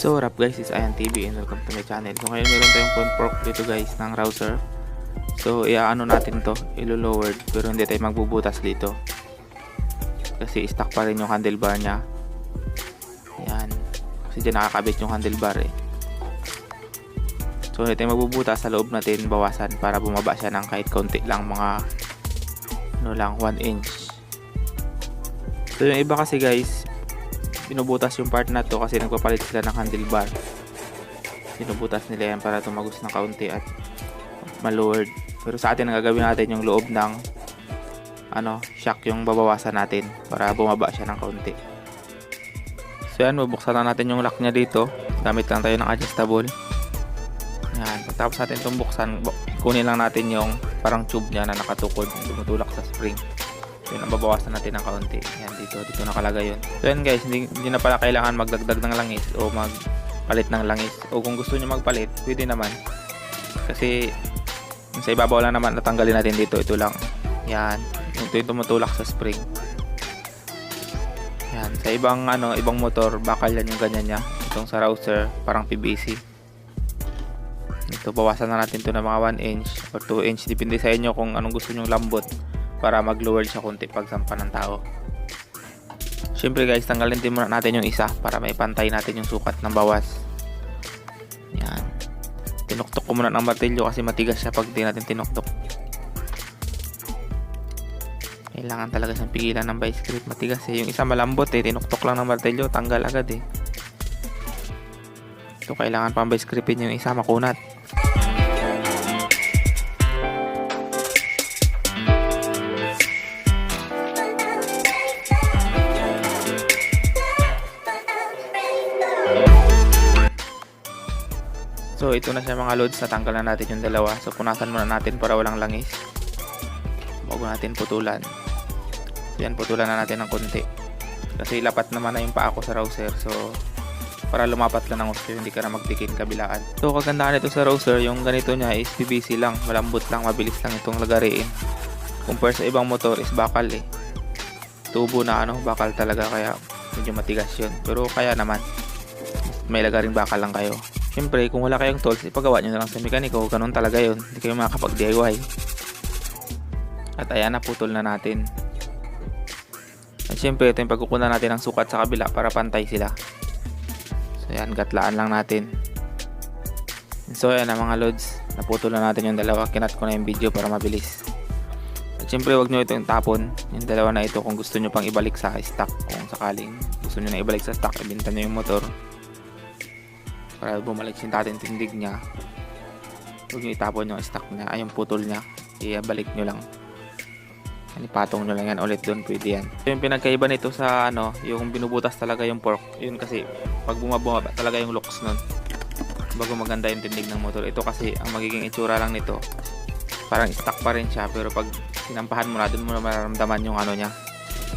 So what up guys, is Ayan TV and welcome to my channel. So ngayon meron tayong front fork dito guys ng rouser. So iaano natin to, ilo-lowered pero hindi tayo magbubutas dito. Kasi stuck pa rin yung handlebar nya. Yan. Kasi dyan nakakabit yung handlebar eh. So hindi tayo magbubutas, sa loob natin bawasan para bumaba siya ng kahit konti lang, mga 1 inch. So yung iba kasi guys, binubutas yung part na to kasi nagpapalit sila ng handlebar. Binubutas nila yan para tumagos ng kaunti at ma-lowered. Pero sa atin, ang gagawin natin yung loob ng shock yung babawasan natin para bumaba siya ng kaunti. So yan, bubuksan na natin yung lock nya dito. Gamit lang tayo ng adjustable. Yan, pagtapos natin itong buksan, kunin lang natin yung parang tube nya na nakatukod, tumutulak sa spring. Yun ang babawasan natin ng kaunti. Yan, dito nakalagay yun. So yan guys, hindi na pala kailangan magdagdag ng langis o magpalit ng langis. O kung gusto nyo magpalit, pwede naman. Kasi sa ibabaw lang naman natanggalin natin dito. Ito lang. Yan. Ito yung tumutulak sa spring. Yan. Sa ibang motor, bakal yan yung ganyan nya. Itong sa rouser, parang PVC. Ito, bawasan na natin ito ng mga 1 inch or 2 inch. Depende sa inyo kung anong gusto nyong lambot, para mag-lower siya konti pag sampa ng tao. Syempre guys, tanggalin din muna natin yung isa para may pantay natin yung sukat ng bawas. Yan. Tinuktok ko muna ng martilyo kasi matigas siya pag di natin tinuktok. Kailangan talaga siyang pigilan ng vice grip. Matigas eh. Yung isa malambot eh. Tinuktok lang ng martilyo, tanggal agad eh. Ito kailangan pang vice gripin yung isa, makunat. So ito na siya mga loads, natanggal na natin yung dalawa. So punasan muna natin para walang langis bago natin putulan. So yan, putulan na natin ng konti kasi lapat naman na yung paa ko sa rouser. So para lumapat lang ng gusto, hindi ka na magtikin kabilaan. So kagandahan ito sa rouser, yung ganito nya is PVC lang, malambot lang, mabilis lang itong lagariin. Compare sa ibang motor is bakal eh. Tubo na bakal talaga, kaya medyo matigas yun. Pero kaya naman, may lagaring bakal lang kayo. Siyempre, kung wala kayong tools, ipagawa nyo na lang sa mekaniko. Ganun talaga yun. Hindi kayo makakapag-DIY. At ayan, naputol na natin. At siyempre, ito yung pagkukunan natin ng sukat sa kabila para pantay sila. So ayan, gatlaan lang natin. So ayan na mga loads. Naputol na natin yung dalawa. Kinat ko na yung video para mabilis. At siyempre, huwag nyo itong tapon. Yung dalawa na ito kung gusto nyo pang ibalik sa stock. Kung sakaling gusto nyo na ibalik sa stock, ibenta nyo yung motor para bumalik yung dating tindig nya. Huwag nyo itapon yung stock nya, ay yung putol nya, ibalik nyo lang. Ipatong nyo lang yan ulit doon, pwede yan. Yung pinagkaiba nito sa yung binubutas talaga yung fork, yun kasi pag bumababa talaga yung looks nun bago maganda yung tindig ng motor. Ito kasi ang magiging itsura lang nito, parang stock pa rin siya, pero pag sinampahan mo na, doon mo na mararamdaman yung nya,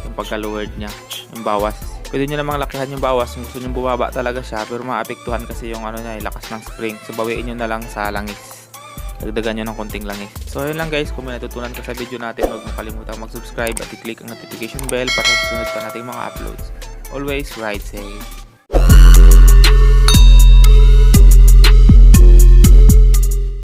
yung pagka-lowered nya, yung bawas. Pwede nyo namang lakihan yung bawas kung gusto nyo bumaba talaga siya, pero maapektuhan kasi yung nya, yung lakas ng spring. So bawiin nyo na lang sa langis, dagdagan nyo ng konting langis. So ayun lang guys, kung may natutunan ka sa video natin, huwag mong kalimutan mag-subscribe at i-click ang notification bell para sa susunod pa nating mga uploads. Always ride safe.